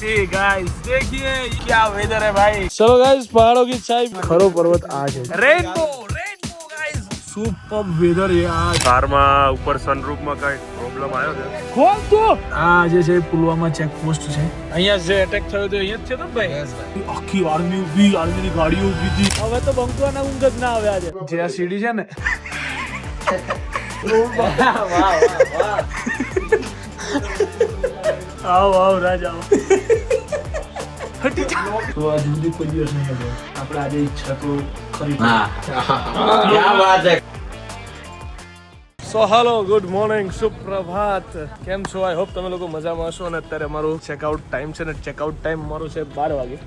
See guys, देखिए क्या weather है भाई। चलो गाइस, पहाड़ों की चाय, खरो पर्वत आज है। Rainbow rainbow guys, super weather है आज। કારમાં ઉપર સનરૂફ માં કઈ પ્રોબ્લેમ આવ્યો છે? કોણ તો આ જે છે પુલવામા ચેકપોસ્ટ છે, અહીંયા જે એટેક થયો તો અહીંયા જ છે ને ભાઈ? આખી આર્મી ઊભી, આર્મીની ગાડીઓ ઊભી હતી. હવે તો બંકવાના ઊંઘ જ ના આવે આજે. જે આ સીડી છે ને, આવો આવો રાજ આવો. હટી જા. તો આ જુદી કોઈ દિવસ નહીં આવે. આપણે આજે ઈચ્છા તો ખરી. ક્યા વાત હે. સો હેલો, ગુડ મોર્નિંગ, સુપ્રભાત. કેમ છો? આઈ હોપ તમે લોકો મજામાં હશો. અને અત્યારે અમારો ચેકઆઉટ ટાઈમ છે ને ચેકઆઉટ ટાઈમ મારો છે 12 વાગે.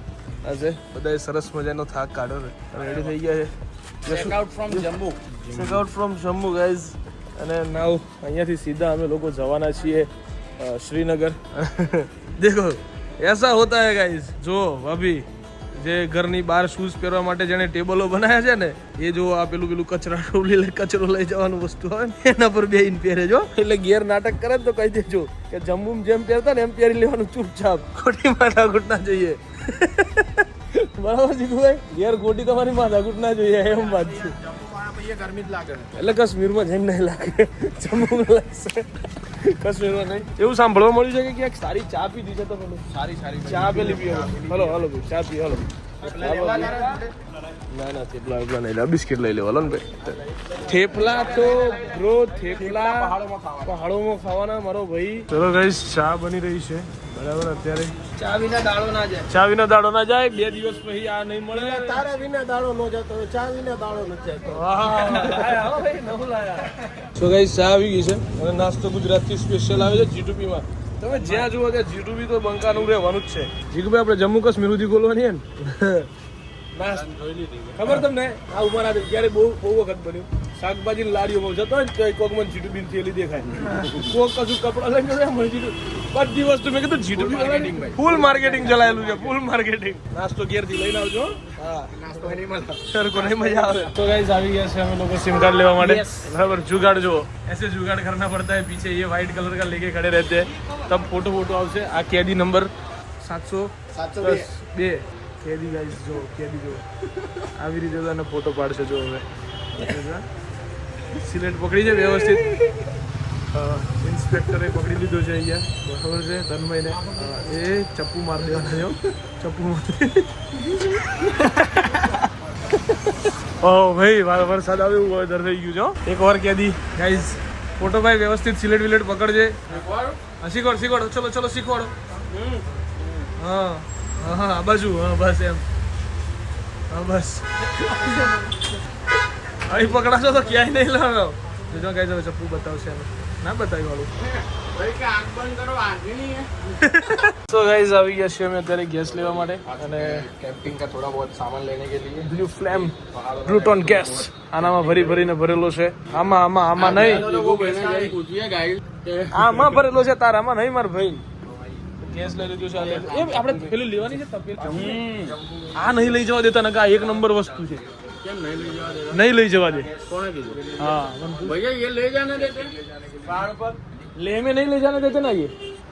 આજે બધાએ સરસ મજાનો થાક કાઢ્યો છે, રેડી થઈ ગયા છે. Checkout from Jammu guys. અને નાવ અહીંયાથી સીધા અમે લોકો જવાના છીએ શ્રીનગર. દેખો એસા હોતા હે ગાઈઝ. જો ભાભી જે ઘરની બહાર શૂઝ પહેરવા માટે જેને ટેબલો બનાવ્યા છે ને, એ જો આ પેલું કચરો લઈ જવાનું વસ્તુ આવે ને એના પર બેહીને પહેરે જો. એટલે ગેર નાટક કરે તો કહી દેજો કે જમ્મુ જેમ પહેરતા ને એમ પહેરી લેવાનું ચૂપચાપ. ખોટી માથાકૂટ ના જોઈએ. બરાબર જીતુભાઈ? ગેર ખોટી તમારી માથાકૂટ ના જોઈએ એમ વાત છે. ગરમી જ લાગે એટલે કાશ્મીરમાં જઈને નહીં લાગે, જમ્મુમાં લાગશે. કાશ્મીરમાં નહીં. એવું સાંભળવા મળ્યું છે કે ક્યાંક સારી ચા પીધી છે. તો સારી ચા પેલી પીવો. હલો ચા પી. હલો ના થેપલા નહીં, બિસ્કિટ લઈ લેવા. હલો ને ભાઈ, થેપલા તો બ્રો થેપલા પહાડોમાં ખાવાના મારો ભાઈ. ચલો ગાઈસ, ચા બની રહી છે બરાબર. અત્યારે ચા વિના દાડો ના જાય. 2 દિવસ પછી આ નહીં મળે. તારા વિના દાડો ન જતો, ચા વિના દાડો નથી જતો. સો ગાઈસ, ચા આવી ગઈ છે અને નાસ્તો ગુજરાતથી સ્પેશિયલ આવે છે જીટુબી માં. તમે જ્યાં જુઓ ત્યાં જીટુબી તો બંકાનું રહેવાનું જ છે. જીટુભાઈ આપણે જમ્મુ કાશ્મીર સુધી ખોલવાની હે ને. ખબર તમને? આ ઉમર આ ત્યારે બહુ વખત બન્યું. શાકભાજી લારીઓ જતો હોય ને કોક મને જીટુબી થેલી દેખાય, કોક કશું કપડા લઈને બધી વસ્તુ. મેં કીધું જીટુબી ફૂલ માર્કેટિંગ ચલાયેલું છે, ફૂલ માર્કેટિંગ. નાસ્તો ઘેરથી લઈને આવજો. હા, નાસ્તો નહીં મજા આવે. તો ગાઈસ આવી ગયા છે અમે લોકો સિમ કાર્ડ લેવા માટે. બરાબર, जुगाड़ जो ऐसे जुगाड़ करना पड़ता है. पीछे ये व्हाइट कलर का लेके खड़े रहते हैं, तब फोटो આવશે. આ કેદી નંબર 702 કેદી ગાઈસ. જો કેદી જો આવી રીતે તને ફોટો પાડશે. જો હવે સિલેટ પકડી છે વ્યવસ્થિત. ઇન્સ્પેક્ટરે પકડી લીધો છે અહીંયા, બરાબર છે. ધનભાઈને એ ચપ્પુ માર દેવાના છે. ચપ્પુ ઓ ભાઈ, વરસાદ આવે એવું વેધર થઈ ગયું છે. એક વાર કેદી ગાઈઝ. ફોટો ભાઈ વ્યવસ્થિત સિલેટ વિલેટ પકડજે. શીખવાડો. ચલો શીખવાડો. હા આ બાજુ. હા બસ એમ. હા બસ અહીં પકડાશો તો ક્યાંય નહીં લાવ્યો. જો ગાઈઝ હવે ચપ્પુ બતાવશે એમ. ના બતાવ્યું વાળું. તો ગાઈઝ આવી ગયા છીએ અમે અત્યારે ગેસ લેવા માટે અને કેમ્પિંગ કા થોડા બહોત સામાન લેને કે લીએ. બ્લુ ફ્લેમ બ્રુટોન ગેસ આનામાં ભરીને ભરેલો છે. આમાં નહીં, આમાં ભરેલો છે. તારામાં નહીં માર ભાઈ. ગેસ લઈ લીધું છે. એ આપણે પેલું લેવાની છે તપેલ. આ નહીં લઈ જવા દેતા ને, આ એક નંબર વસ્તુ છે. કેમ નહીં લઈ જવા દે? કોણે કીધું? હા ભૈયા, ये ले जाने देते पहाड़ पर. लेह में नहीं ले जाने देते ना ये.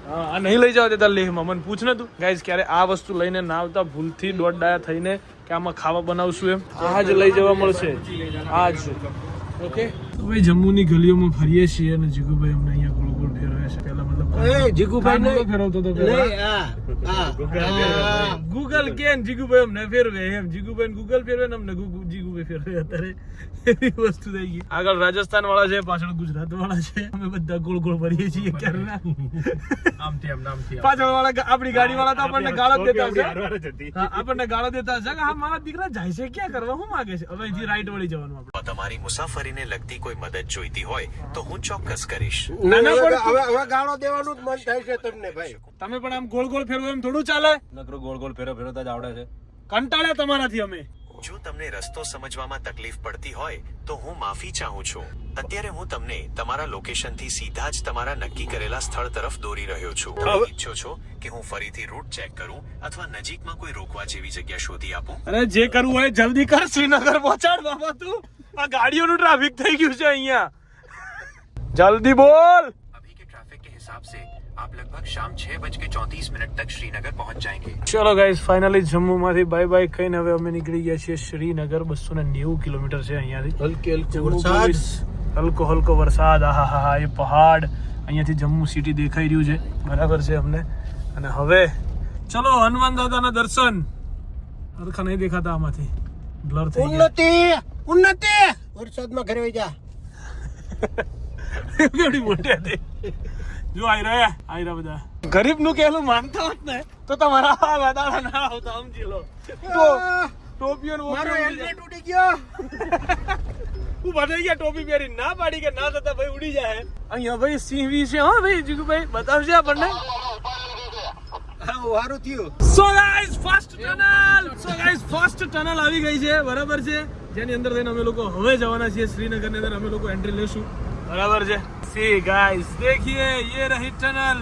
હા, આ નહીં લઈ જવા દેતા લેહમાં. મને પૂછ ને તું ગાઈઝ, ક્યારે આ વસ્તુ લઈને ના આવતા ભૂલથી દોઢ ડાયા થઈને કે આમાં ખાવા બનાવશું એમ. આ જ લઈ જવા મળશે. આ જ ઓકે. ભાઈ જમ્મુની ગલીઓમાં ફરીએ છીએ અને જીગુભાઈ અમને અહીંયા ગોળ ગોળ ફેરવે છે. પેલા મતલબ જીગુભાઈ ને ફેરવતો તો ગૂગલ કેન જીગુભાઈ અમને ફેરવે એમ. જીગુભાઈ ગૂગલ ફેરવે ને અમને જીગુભાઈ ફેરવે. અત્યારે એવી વસ્તુ થઈ ગઈ. આગળ રાજસ્થાન વાળા છે, પાછળ ગુજરાત વાળા છે. અમે બધા ગોળ ગોળ ફરીએ છીએ ક્યારના. પાછળ વાળા આપણી ગાડી વાળા તો આપણને ગાળો દેતા હશે. આપણને ગાળો દેતા હશે કે હા મારા દીકરા જાય છે ક્યાં કરવા, શું માંગે છે. હવે અહીંથી રાઈટ વળી જવાનું. આપણે તમારી મુસાફરીને લગતી કોઈ મદદ જોઈતી હોય તો હું ચોક્કસ કરીશ. હવે ગાળો દેવાનું જ મન થાય છે તમને ભાઈ. તમે પણ આમ ગોળ ગોળ ફેરવો એમ થોડું ચાલે. નકરો ગોળ ગોળ ફેરવતા જ આવડે છે. કંટાળ્યા તમારાથી અમે. જો તમને રસ્તો સમજવામાં તકલીફ પડતી હોય તો હું માફી ચાહું છું. અત્યારે હું તમને તમારા લોકેશનથી સીધા જ તમારા નક્કી કરેલા સ્થળ તરફ દોરી રહ્યો છું. તમે ઈચ્છો છો કે હું ફરીથી રૂટ ચેક કરું અથવા નજીકમાં કોઈ રોકવા જેવી જગ્યા શોધી આપું? અરે જે કરવું હોય જલ્દી કર. શ્રીનગર પહોંચાડ બાબા તું. આ ગાડીઓનું ટ્રાફિક થઈ ગયું છે અહીંયા. જલ્દી બોલ. अभी के ट्रैफिक के हिसाब से आप लगभग लगभग शाम 6:34 तक श्रीनगर पहुंच जाएंगे। ચલો ગાઈઝ ફાઇનલી જમ્મુમાંથી બાય બાય કહીને હવે અમે નીકળી ગયા છીએ શ્રીનગર. 290 કિલોમીટર છે અહીંયાથી. હલકી હલકી જમ્મુ વરસાદ. boys, હલકો હલકો વરસાદ. આહા એ પહાડ અહીંયાથી જમ્મુ સિટી દેખાઈ રહ્યું છે. બરાબર છે અમને. અને હવે ચલો હનુમાન દાદાના દર્શન. હરખા નહીં દેખાતા આમાંથી, બ્લર થઈ ગયા. ઉન્નતિ વરસાદમાં ઘરે વઈ જા. કેવડી મોટી હતી. જો આઈ રહ્યા બધા. ગરીબ નું કહેલું માનતા હોત ને તો તમારા આ વાદાળા ના આવતા, સમજી લો. તો ટોપીઓ ને મારો હેલ્મેટ ઉડી ગયો. ઉભા થઈ ગયા, ટોપી પહેરી ના પાડી કે ના થતા ભાઈ ઉડી જાય. અહીંયા ભાઈ સિંહ વી છે. હા ભાઈ જીગુભાઈ બતાવશે આપણને. સારું થયું. સો ગાઈસ ફર્સ્ટ ટનલ આવી ગઈ છે. બરાબર છે, જેની અંદર થઈને અમે લોકો હવે જવાના છીએ શ્રીનગર ની અંદર. અમે લોકો એન્ટ્રી લેશું. બરાબર છે. સી ગાઈસ देखिए ये रही टनल.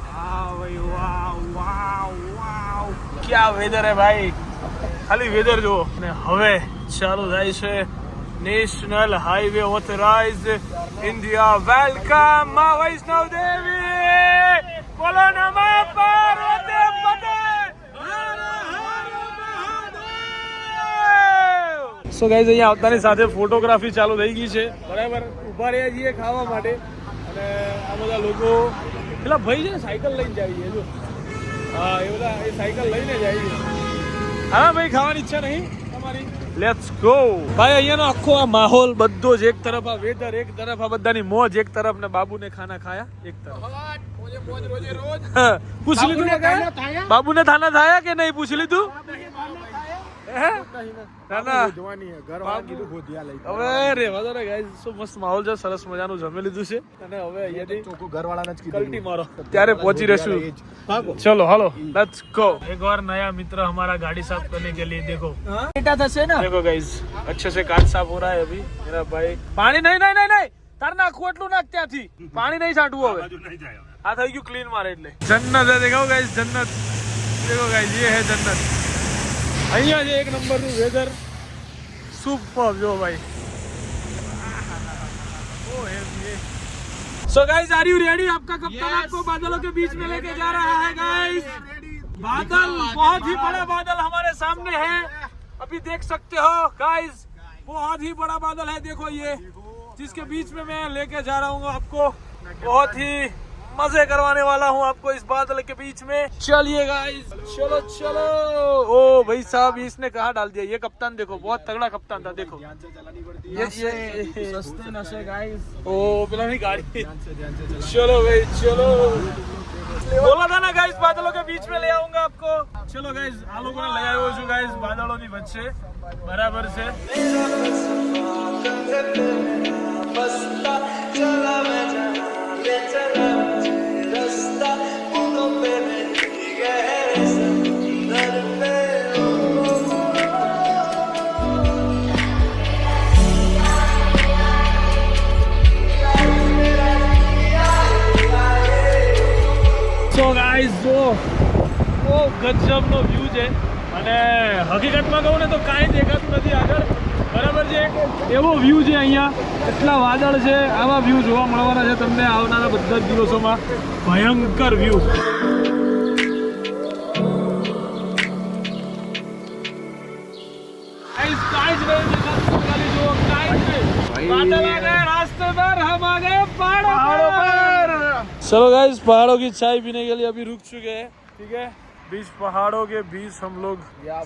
भाई वाव वाव वाव क्या वेदर है भाई. ખાલી વેધર જો. અને હવે ચાલુ થાય છે national highway authorised India. Welcome માં વૈષ્ણવ દેવી. બોલો નમઃ પાર્વતી પતે. સો ગાઈઝ અહીંયા આવતાની સાથે ફોટોગ્રાફી ચાલુ થઈ ગઈ છે. બરાબર, ઉભા રહ્યા છીએ ખાવા માટે. અને આ બધા લોકો પેલા ભાઈ છે ને સાયકલ લઈને જાય છે. જો હા એ બધા એ સાયકલ લઈને જાય છે. હા ભાઈ ખાવાની ઈચ્છા નહીં તમારી? લેટ્સ ગો ભાઈ. અહીંયાનો આખો આ માહોલ બધો જ એક તરફ, આ વેધર એક તરફ, આ બધાની મોજ એક તરફ, ને બાબુને ખાના ખાયા એક તરફ. પૂછ લીધું બાબુને થાના થાયા કે નહીં? પૂછ લીધું? હવે રેવા દો ને ગાઈસ. શું મસ્ત માહોલ છે, સરસ મજાનું જમી લીધું છે. અને હવે અહીંયાથી ઘરવાળાને જ કલ્ટી મારો ત્યારે પહોંચી રહેશું. चलो हेलो लेट्स गो. एक और नया मित्र हमारा गाड़ी साफ करने के लिए. देखो देखो गाइस अच्छे से कांच साफ हो रहा है अभी. मेरा भाई पानी नहीं नहीं नहीं नहीं તાર નાખવું એટલું નાખ ત્યાંથી. પાણી નહીં છાંટવું હવે. આ થઈ ગયું ક્લીન મારે એટલે. જન્નત હે. દેખો ગાઈસ જન્નત. देखो गाइस ये है जन्नत. અહીંયા છે એક નંબરનું વેધર. સુપર જો ભાઈ. So guys, are you ready? आपका कप्तान आपको बादलों के बीच में लेके जा रहा है गाइस. बादल बहुत ही बड़ा बादल हमारे सामने है. अभी देख सकते हो गाइस, बहुत ही बड़ा बादल है. देखो ये जिसके बीच में मैं लेके जा रहा हूँ आपको. बहुत ही मजे करवाने वाला हूँ आपको इस बादल के बीच में. चलिए गाइस चलो चलो. ओ भाई साहब इसने कहाँ डाल दिया. ये कप्तान देखो बहुत तगड़ा कप्तान था. देखो ये સસ્તે નશે ગાઈસ. ओ बिना नहीं गाड़ी. चलो भाई चलो. बोला था ना गाइस बादलों के बीच में ले आऊंगा आपको. चलो गाइस आ लोगों ने ले આવ્યો છું ગાइस બાદળોની વચ્ચે. બરાબર છે. So guys જો બહુ ગજબનો વ્યૂ છે. અને હકીકતમાં કહું ને તો કાંઈ દેખાતું નથી આગળ. બરાબર છે, એવો વ્યૂ છે અહીંયા. એટલા વાદળ છે. આવા વ્યૂ જોવા મળવાના છે તમને આવનારા બધા જ દિવસોમાં. ભયંકર વ્યૂ. चलो गाइस पहाड़ों की चाय पीने के लिए अभी रुक चुके हैं. ठीक है, बीच पहाड़ों के बीच हम लोग.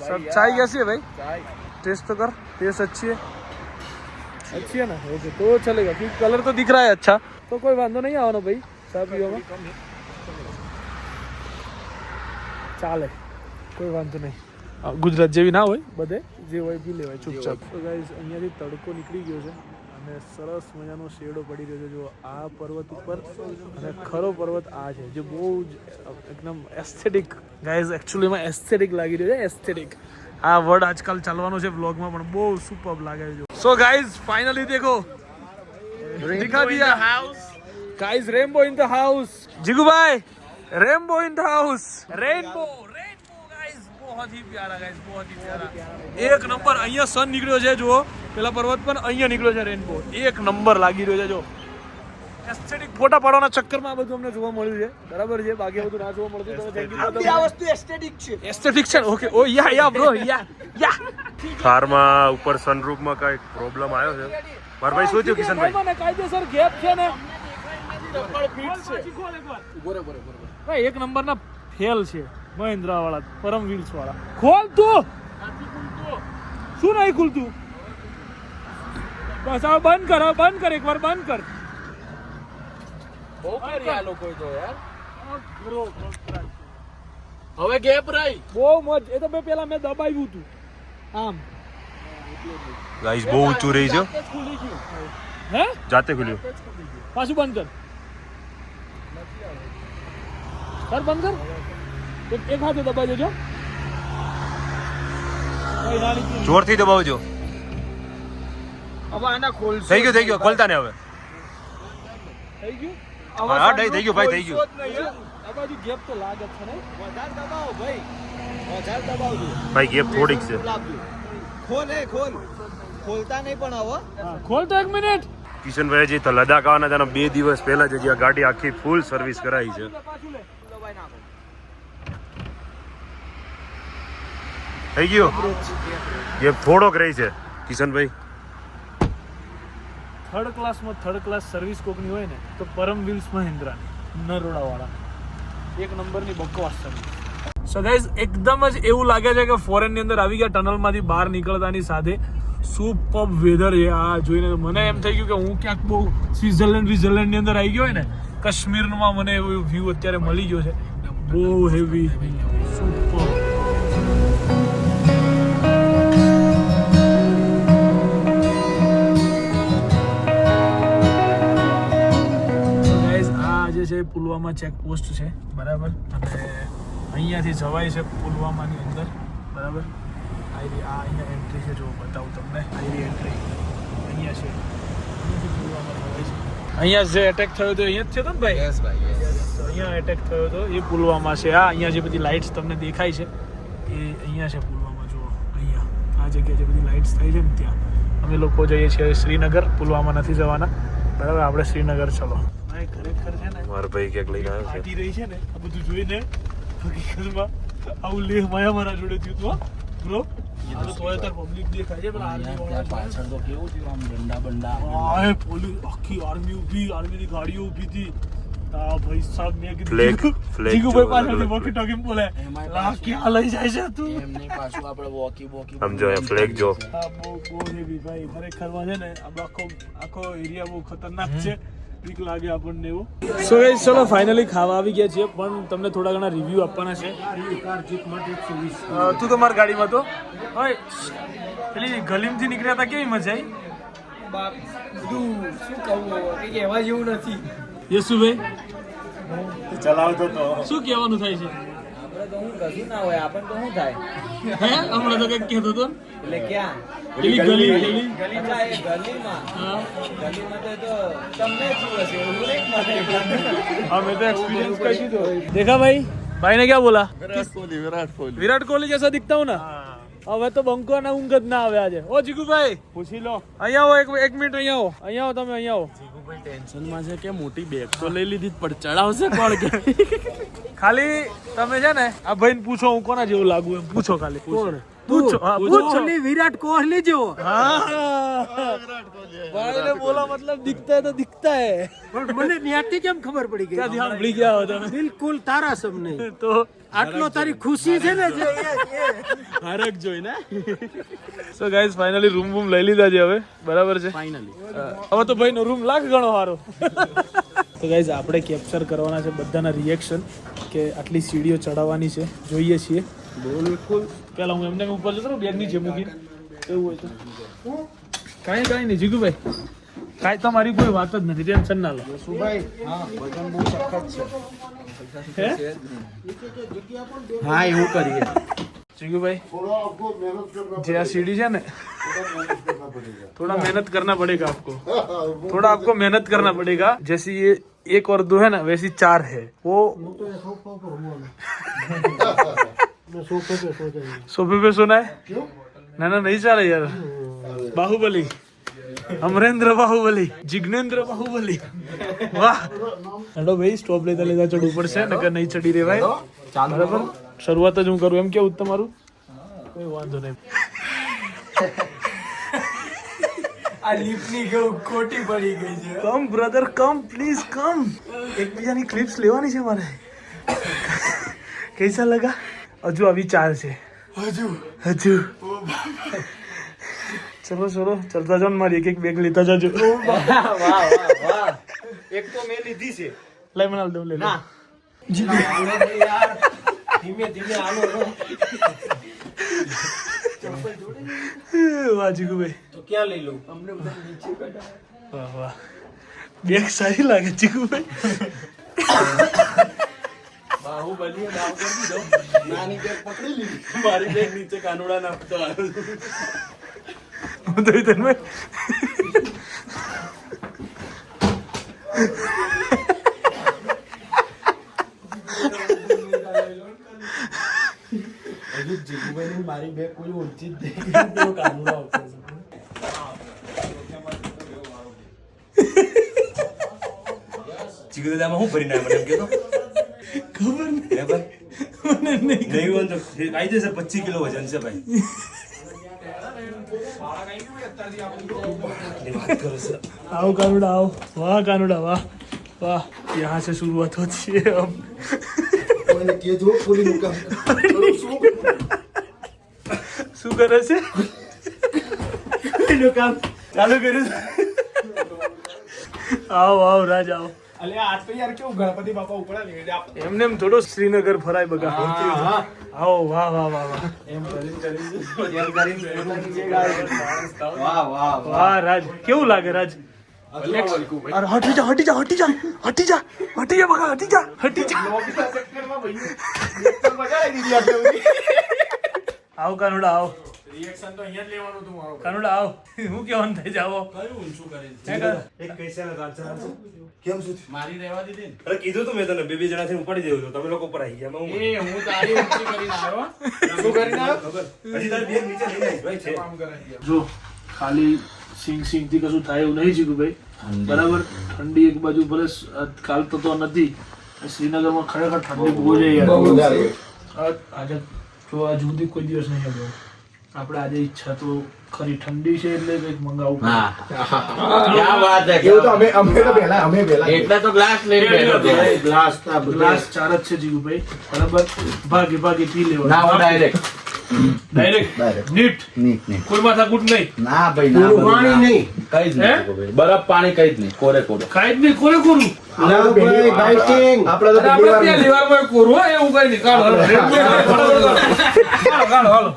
सब चाय कैसी है भाई? टेस्ट तो कर. टेस्ट अच्छी है. अच्छी है ना? ओके तो चलेगा क्योंकि कलर तो दिख रहा है अच्छा. तो कोई वांधो नहीं आवવાનો भाई. चाय पीओ ચાલે, કોઈ વાંધો નહીં. ગુજરાત જેવી ના હોય બધે, જે હોય પી લેવાય ચૂપચાપ. તો ગાઈઝ અહીંયાથી તડકો નીકળી ગયો છે અને સરસ મજાનો શેડો પડી રહ્યો છે. જો આ પર્વત ઉપર, અને ખરો પર્વત આ છે જે બહુ જ એકદમ એસ્થેટિક. ગાઈઝ એકચ્યુઅલીમાં એસ્થેટિક લાગી રહ્યો છે. એસ્થેટિક આ વર્ડ આજકાલ ચાલવાનો છે વ્લોગમાં પણ. બહુ સુપર લાગે છે. સો ગાઈઝ ફાઇનલી દેખો દિખા દિયા guys. Rainbow in the house. Jigubhai rainbow in the house. Rainbow guys बहुत ही प्यारा गाइस, बहुत ही प्यारा. एक नंबर. અહીંયા સન નીકળ્યો છે. જુઓ પેલા પર્વત પર અહીંયા નીકળ્યો છે રેનબો. એક નંબર લાગી રહ્યો છે. જો એસ્થેટિક ફોટા પાડવાના ચક્કરમાં આ બધું અમને જોવા મળ્યું છે, બરાબર છે. બાકી આ બધું ના જોવા મળતું. તમે થેન્ક યુ. આ વસ્તુ એસ્થેટિક છે. એસ્થેટિક છે. ઓકે. ઓ યા બ્રો યા. કારમાં ઉપર સનરૂફમાં કઈ પ્રોબ્લેમ આવ્યો છે મારા ભાઈ? શું થયું કિશનભાઈ? મને કાયદેસર ગેપ છે ને ભાઈ, એક નંબરના ફેલ છે મહિન્દ્રા વાળા, પરમ વ્હીલ્સ વાળા. ખોલ તું. શું નહીં ખુલતું? બસ હવે બંધ કર, એકવાર બંધ કર. હવે ગેપ રહી. બહુ મજ. એ તો પેલા મેં દબાવ્યું હતું આમ. ગાઈસ બહુ ઊંચું રહી છે. ખુલી ગયું. હે? જાતે ખુલ્યું. પાછું બંધ કર. સર બંધ કર. એક હાથે દબાઈ દેજો. જોરથી દબાવજો. હવે આના ખોલશું. થઈ ગયું. ખોલતા ને હવે. થઈ ગયું. હા થઈ ગયું ભાઈ, થઈ ગયું. આ બાજુ ગેપ તો લાગે છે ને. વધારે દબાવો ભાઈ, વધારે દબાવજો. ભાઈ ગેપ થોડીક છે. ખોલ. ખોલતા નહીં પણ હવે. હા, ખોલ તો 1 મિનિટ. કિશનભાઈ જી તો લદાખ આવવાના તેના 2 દિવસ પહેલા જ આ ગાડી આખી ફૂલ સર્વિસ કરાવી છે. થઈ ગયો. ગેપ થોડોક રહી છે કિશનભાઈ. થર્ડ ક્લાસ સર્વિસ કોકની હોય ને તો પરમ વ્હીલ્સ મહિન્દ્રા નરોડા વાળા એક નંબરની બકવાસ સર્વિસ. સો ગાઈઝ એકદમ જ એવું લાગે છે કે ફોરેન ની અંદર આવી ગયા. ટનલમાંથી બહાર નીકળતાની સાથે સુપર વેધર છે. આ જોઈને મને એમ થઈ ગયું કે હું ક્યાંક બહુ સ્વિટ્ઝરલેન્ડ ની અંદર આવી ગયો હોય ને, કાશ્મીરમાં મને એવો વ્યૂ અત્યારે મળી ગયો છે. બહુ હેવી સુપર. છે પુલવામા ચેકપોસ્ટ છે, બરાબર. અને અહીંયાથી જવાય છે પુલવામાની અંદર, બરાબર. અહીંયા એન્ટ્રી છે, જો બતાવું તમને. એન્ટ્રી અહીંયા છે. અહીંયા જે એટેક થયો હતો અહીંયા જ છે ને ભાઈ? યસ ભાઈ, અહીંયા એટેક થયો હતો એ પુલવામા છે. અહીંયા જે બધી લાઇટ્સ તમને દેખાય છે એ અહીંયા છે પુલવામા. જુઓ અહીંયા આ જગ્યાએ જે બધી લાઇટ્સ થાય છે ને ત્યાં અમે લોકો જઈએ છીએ શ્રીનગર. પુલવામા નથી જવાના, બરાબર. આપણે શ્રીનગર ચલો. ખરેખર છે ને મારા ભાઈ ક્યાંક લઈને આવ્યો છે. રહી છે ને આ બધું જોઈને હકીકતમાં આવું લેહ માયા મારા જોડે થયું હતું બ્રો. પબ્લિક દેખાય છે પાછળ તો કેવું થયું આમ ડંડા બંડા પોલીસ આખી આર્મી ઊભી, આર્મીની ગાડીઓ ઊભી હતી. ભાઈ સાહેબ મેં કીધું જીગુભાઈ પાછળથી વોકી ટોકી બોલે ક્યાં લઈ જાય છે તું? એમને પાછું આપણે વોકી સમજો એ ફ્લેગ જો. હા બહુ હેવી ભાઈ. ખરેખરમાં છે ને આખો એરિયા બહુ ખતરનાક છે. બીક લાગે આપણને એવું. સો ગાઈસ ચલો ફાઇનલી ખાવા આવી ગયા છીએ, પણ તમને થોડા ઘણા રિવ્યુ આપવાના છે. તું તો મારી ગાડીમાં તો ઓય પેલી ગલીમથી નીકળ્યા હતા, કેવી મજા આવી? બધું શું કહું, કઈ કહેવા જેવું નથી. યશુભાઈ ચલાવતો તો શું કહેવાનું થાય છે? આપણે તો હું કશું ના હોય, આપણને તો શું થાય? હે હમણાં તો કંઈક કહેતો હતો એટલે ક્યાં પેલી ગલી અચ્છા, એ ગલીમાં હા તો તમને શું હશે એવું નહીં મને. हाँ मैं तो एक्सपीरियंस कर ही दो. देखा भाई ने क्या बोला? विराट कोहली जैसा दिखता हूँ ना. હવે તો બંકો ના ઊંઘ જ ના આવે આજે. ઓ જીગુભાઈ પૂછી લો. અહીંયા આવો એક મિનિટ. અહીંયા આવો તમે. અહીંયા આવો. જીગુભાઈ ટેન્શનમાં છે કે મોટી બેગ તો લઈ લીધી પણ ચડાવશે કોણ કે? ખાલી તમે છે ને આ ભાઈને પૂછો હું કોના જેવું લાગુ એમ પૂછો. ખાલી પૂછો. વિરાટ કોહલી જેવો. ભાઈ ને બોલા મતલબ દિખતા है तो दिखता है. પણ મને ત્યાંથી કેમ ખબર પડી ગઈ? ક્યાંથી સાંભળી ગયા હો તમે? બિલકુલ તારા સમ નહીં. તો આટલો તારી ખુશી છે ને જે હરક જોઈ ને. સો ગાઈઝ ફાઇનલી રૂમ લઈ લીધા છે હવે, બરાબર છે. હવે તો ભાઈ નો રૂમ લાખ ગણો સારો. તો ગાઈઝ આપણે કેપ્ચર કરવાના છે બધાના રિએક્શન કે આટલી સીડીઓ ચડાવવાની છે. જોઈએ છીએ. બિલકુલ. પેલા હું એમને ઉપર જતો બેગ નીચે મૂકીને એવું હોય તો કાંઈ નહીં. જીગુભાઈ કાંઈ તમારી કોઈ વાત જ નથી, ટેન્શન ના લો. હા એવું કરીએ જીગુભાઈ જે આ सीढ़ी है ना थोड़ा मेहनत करना पड़ेगा आपको. थोड़ा आपको मेहनत करना पड़ेगा. जैसे ये 1 और 2 है ना वैसी 4 है. वो सोफे पे सोना है. ना नहीं चला यार. बाहुबली અમરેન્દ્ર બાહુબલી, જિગ્નેન્દ્ર બાહુબલી, વાહ. હેલો ભાઈ, સ્ટોપ લેતા લેતા ચડવું પડશે, નકર નહીં ચડી રેવાય. બરાબર, શરૂઆત જ હું કરું એમ કેવું તમારું? કોઈ વાંધો નહીં. આ લીપની ખોટી પડી ગઈ છે. કમ બ્રધર, કમ પ્લીઝ કમ. એકબીજાની ક્લિપ્સ લેવાની છે મારે. कैसा लगा? હજુ આવી 4 છે. હજુ ચલો ચલો, ચલતા જાઓ ને, મારી એક બેગ લેતા જાજો. એક તો મેં લીધી છે. લઈ મને દઉં, લે. ના ધીમે ધીમે આલો. વાહ જીગુભાઈ, તો ક્યાં લઈ લઉં? અમને બધા નીચે કાઢા. વાહ વાહ, બેગ સારી લાગે જીગુભાઈ. બાહુબલીએ દાવ કરી દીધો. નાની બેગ પકડી લીધી, મારી બેગ નીચે કાનુડા નાખતો આવ્યો. હું તો તને મારી બેગ કોઈ ઓછી જ નહીં. કાનુડા આવતો ચીકુદાદામાં હું ભરીને આવ્યો મને એમ કહેતો? ખબર નહીં. હે ભાઈ? મને નહીં નહીં હોય તો કાયદેસર 25 કિલો વજન છે ભાઈ. आओ कानूडा आओ. वाह कानूडा, वाह वाह. यहाँ से शुरुआत होती है अब. કોઈને કહેજો પૂરી મુકામ શું કરે છે? એનું કામ ચાલુ કર્યું. આવો આવો રાજ આવો. અલે આ તો યાર કેવું ગણપતિ બાપા ઉપડા ને એમને એમ થોડો શ્રીનગર ફરાય બગા. આવો, વાહ વાહ વાહ વાહ. વાહ વાહ વાહ રાજ, કેવું લાગે રાજ? અરે હટી જા હટી જા હટી જા હટી જા હટી જા બગા, હટી જા હટી જા. આવો કાનુડા આવો. રિએક્શન તો અહીંયા જ લેવાનું હતું મારું. કાનુડા આવો. હું કેવાનું થઈ જાવો? કયું ઊંચું કરે છે? હે કર? એક કૈસા લગા ચાલ. કેમ શું મારી રહેવા દીધી ને. અરે કીધું તું મેં તને, બે જણાથી ઉપાડી દેવું છું, તમે લોકો ઉપર આવી ગયા. હું એ હું તારી ઊંચી કરીને આવ્યો. શું કરીને આવ્યો? ખબર હજી તારી બેગ નીચે લઈને આવીશ ભાઈ છે. કામ કરાવી દે. જો ખાલી સિંગ થી કશું થાય એવું નહીં જીગુભાઈ. બરાબર, ઠંડી એક બાજુ ભલે કાલ તો નથી, શ્રીનગરમાં ખરેખર ઠંડી બહુ છે યાર. આજે જો આજ સુધી કોઈ દિવસ નહીં આવ્યો. આપણે આજે ઈચ્છા તો ખરી, ઠંડી છે એટલે કંઈક મંગાવવું પડે. क्या बात है એવું તો અમે પહેલા એટલે તો ગ્લાસ લઈને બેઠો હતો. ગ્લાસ ગ્લાસ 4 જ છે જીગુભાઈ. બરાબર, ભાગે ભાગે પી લેવાનું. ના હું ડાયરેક્ટ ડાયરેક્ટ નીટ, કોઈ માથાકૂટ નહીં. ના ભાઈ ના બધું પાણી ના. નહીં. કઈ જ નહીં ભાઈ. બરફ પાણી કઈ જ નહીં, કોરે કોરો. કાંઈ જ નહીં, કોરે કોરું. આપણે તો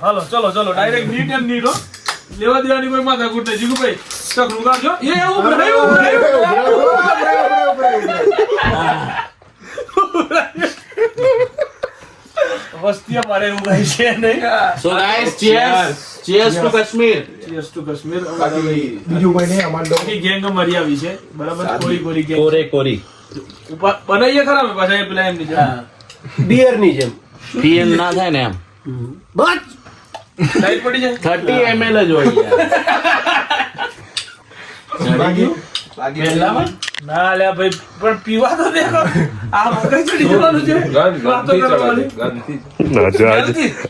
હાલો ચલો ચલો, ડાયરેક્ટ નીટ એન્ડ નીટ હો. લેવા દેવાની કોઈ માથાકૂટ નહીં જીગુભાઈ. ચકલું કાઢજો. એ વસ્તીઓ મારે એવું કઈ છે નહીં. So guys, cheers to Kashmir. Cheers to Kashmir. બીજું કોઈ નહીં અમારે આખી ગેંગ અમારી આવી છે. બરાબર, કોરી કોરી ગેંગ. કોરે કોરી. બનાવીએ ખરા અમે પાછા એ પેલા એમની જેમ. બિયર ની જેમ પીએન ના થાય ને એમ. બસ લાઈટ પડી જાય. 30 ml જ હોય યાર. પહેલામાં ના લ્યા ભાઈ, પણ પીવા તો દેખો. આ મગજ ચડી જવાનું છે. વાતો કરવાની.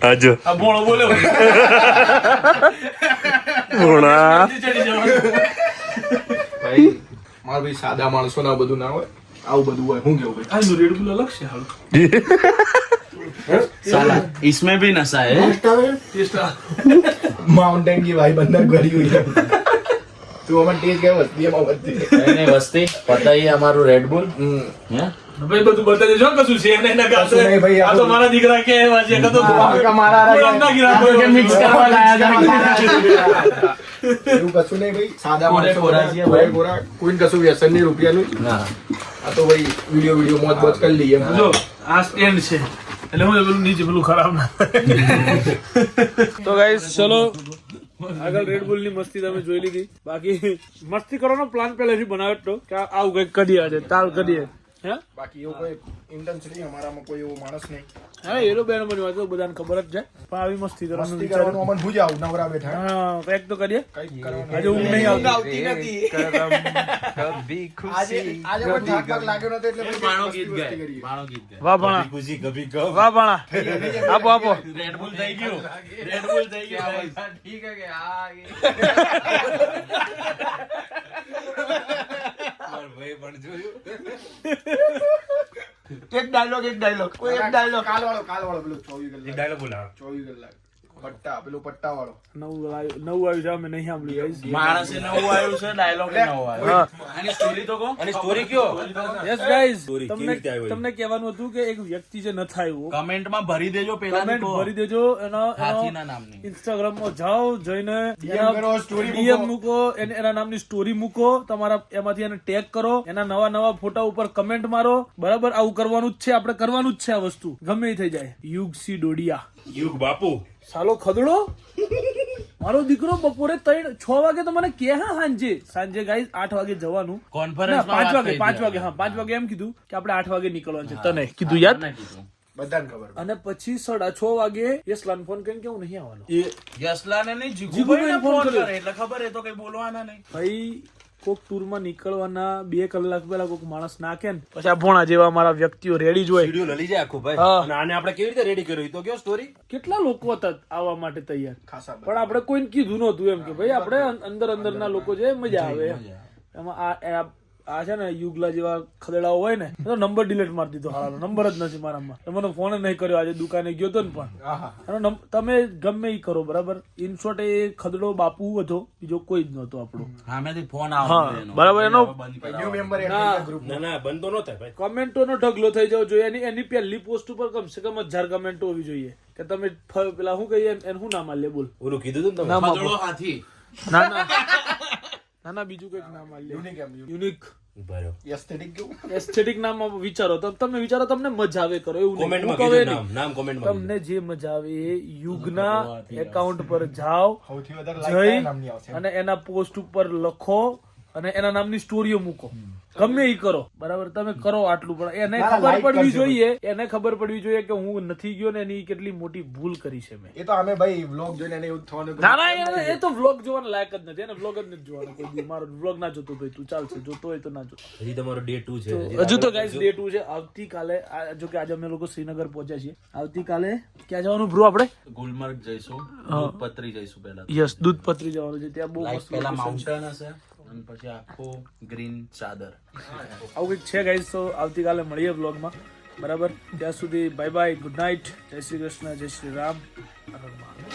આજો આ બોળો બોલે ભાઈ. ભોણા. ચડી જવાનું. ભાઈ મારા ભાઈ સાદા માણસો ના બધું ના હોય, આવું બધું હોય. હું કેવું ભાઈ? આનું રેડ બુલ અલગ છે હાલ. साला इसमें भी नशा है. ટેસ્ટ આ. માઉન્ટેન की भाई बंदर गरी हुई है तू हमारे टेस्ट क्या वस्ती है मोहब्बत नहीं वस्ती पता ही है हमारू रेड बुल. हैं? ભાઈ બધું બતાવી દેજો કશું છે નહીં ના કશું નહીં ભાઈ, આ તો મારા દીકરા કે વાજે કતો મારા ના ગિરા કે મિક્સ કરવા લાયા એવું કશું નહીં ભાઈ, સાદા કોરે માણસો કોરા બધા, છીએ કોરે ભાઈ. કોરા, કોઈને કશું વ્યસન નહીં રૂપિયાનું. ના આ તો ભાઈ વિડીયો મોજ મોજ કરી લઈએ. જો આ સ્ટેન્ડ છે એટલે હું પેલું નીચે પેલું ખરાબ ના તો ગાઈસ ચલો આગળ રેડ બુલ ની મસ્તી તમે જોઈ લીધી. બાકી મસ્તી કરવાનો પ્લાન પહેલેથી બનાવ્યો તો કે આવું કઈક કરીએ આજે તાલ કરીએ. હે બાકી એવું કોઈ ઇન્ટન્સ નહીં અમારામાં, કોઈ એવો માણસ નહીં. હા એ તો બે નંબરની વાત તો બધાને ખબર જ છે પણ આવી મસ્તી કરવાનું મસ્તી વિચાર કરવાનું અમન ભૂજ આવું નવરા બેઠા હા કંઈક તો કરીએ કઈ કરવાનું આજે ઊંઘ નહીં આવતી આવતી નથી આજે પણ થાક થાક લાગ્યો નતો એટલે પછી બાણો મસ્તી ગીત મસ્તી ગાય કરીએ. બાણો ગીત ગાય વાહ ભણા ખુશી કભી ગમ વાહ ભણા આપો આપો રેડબુલ થઈ ગયું રેડબુલ થઈ ગયું ઠીક હે કે આ ભાઈ પણ જોયું એક ડાયલોગ કોઈ એક ડાયલોગ કાલ વાળો પેલો 24 એક કલાક ડાયલોગ બોલાવો 24 કલાક પટ્ટા વાળો નવું આવ્યું છે અમે નહીં સાંભળ્યું guys. માણસે નવું આવ્યું છે ડાયલોગ નવો આવ્યો હા આની સ્ટોરી તો કહો અને સ્ટોરી કયો યસ ગાઈઝ Story કેવી રીતે આવ્યો એ? તમને કહેવાનું હતું કે એક વ્યક્તિ જે નથી આવ્યો કમેન્ટ માં ભરી દેજો પેલા કમેન્ટ ભરી દેજો એનો હાથીના નામની ઇન્સ્ટાગ્રામ માં જાઓ જઈને DM કરો, story DM મૂકો. મૂકો એના નામની સ્ટોરી મૂકો તમારા એમાંથી એને ટેગ કરો એના નવા ફોટા ઉપર કમેન્ટ મારો બરાબર આવું કરવાનું જ છે આપણે કરવાનું જ છે આ વસ્તુ ગમે એ થઈ જાય યુગસી ડોડિયા યુગ બાપુ સાલો ખદડો મારો દીકરો બપોરે 6 વાગે તો મને કે સાંજે ગાઈઝ 8 વાગે જવાનું કોન્ફરન્સ ના, 5 વાગે 5 વાગે હા 5 વાગે એમ કીધું કે આપણે 8 વાગે નીકળવાનું છે તને કીધું યાદ બધાને ખબર અને પછી 6:30 વાગે યસલાન ફોન કરીને કે હું નહીં આવવાનો યસલાને નહીં જીગુભાઈને જીગુભાઈને ફોન ફોન કર્યો. કરે એટલે ખબર એ તો કઈ બોલવાના નહીં ભાઈ કોક ટૂરમાં નીકળવાના 2 કલાક પહેલા કોક માણસ નાખે ને પછી આ ભોણા જેવા મારા વ્યક્તિઓ રેડી જ હોય વિડિયો લઈ જાય આખું ભાઈ હા. અને આને આપણે કેવી રીતે રેડી કર્યું ઈ તો કયો સ્ટોરી કેટલા લોકો હતા આવવા માટે તૈયાર ખાસા પણ આપણે કોઈને કીધું નહોતું એમ કે ભાઈ આપણે અંદરના લોકો છે મજા આવે એમ. એમાં આ છે ને યુગલા જેવા ખદડાઓ હોય ને તો નંબર ડિલીટ મારી દીધો હાલો નંબર જ નથી મારામાં તો મને ફોન નહીં કર્યો આજે દુકાને ગયો તો ને પણ એનો તમે ગમે ઈ કરો બરાબર ઇન શોર્ટ એ ખદડો બાપુ હતો બીજો કોઈ જ નહોતો આપણો સામેથી ફોન હા, આવ્યો એનો. બરાબર, એનો- હવે બંધ કરાવો. ન્યુ મેમ્બર ગ્રુપ ના ના બંધ તો ન થાય ભાઈ કમેન્ટોનો ઢગલો થઈ જવો જોઈએ એની પહેલી પોસ્ટ ઉપર કમસે કમ 1000 કમેન્ટો હોવી જોઈએ કે તમે પેલા શું કહીએ એનું શું નામ આલે બોલ ઓલું કીધું તું ને તમે નામ આપો. ખદડો હાથી ના ના બીજું કઈક નામ આલે યુનિક એમ યુનિક ઉભા રહ્યો એસ્થેટિક કેવું એસ્થેટિક નામ વિચારો તમે વિચારો તમને મજા આવે કરો એવું નહીં. કોમેન્ટમાં હું કહું કીધું એ નહીં. નામ કોમેન્ટમાં તમને જે મજા આવે એ યુગના એકાઉન્ટ પર જાઓ સૌથી વધારે લાઈક કયા જઈ નામની આવશે અને એના પોસ્ટ ઉપર લખો અને એના નામની સ્ટોરીઓ મૂકો ગમે ઈ કરો બરાબર તમે કરો આટલું પણ એને ના, ખબર like પડવી કરજો જોઈએ એને ખબર પડવી જોઈએ કે હું નથી ગયો ને એની કેટલી મોટી ભૂલ કરી છે મેં એ તો અમે ભાઈ વ્લોગ જોઈને એને એવું જ થવાનું કે ના ના એ તો વ્લોગ જોવાના લાયક જ નથી એને વ્લોગ જ નથી જોવાનો કોઈ દી. મારો વ્લોગ ના જોતો ભાઈ તું ચાલશે જોતો હોય તો ના જો હજી તમારો ડે 2 છે હજુ તો ગાઈસ ડે 2 છે આવતીકાલે જો કે આજે અમે લોકો શ્રીનગર પહોંચ્યા છીએ આવતીકાલે ક્યાં જવાનું બ્રો આપણે ગુલમર્ગ જઈશું પત્રી જઈશું પહેલા યસ દૂધપત્રી જવાનું છે ત્યાં બહુ લાઈક મસ્ત પહેલા location છે. માઉન્ટેન હશે અને પછી આખું ગ્રીન ચાદર આવું કંઈક છે ગાઈસ તો આવતીકાલે મળીએ વ્લોગમાં બરાબર ત્યાં સુધી બાય બાય ગુડ નાઇટ જય શ્રી કૃષ્ણ જય શ્રી રામ હર હર મહાદેવ.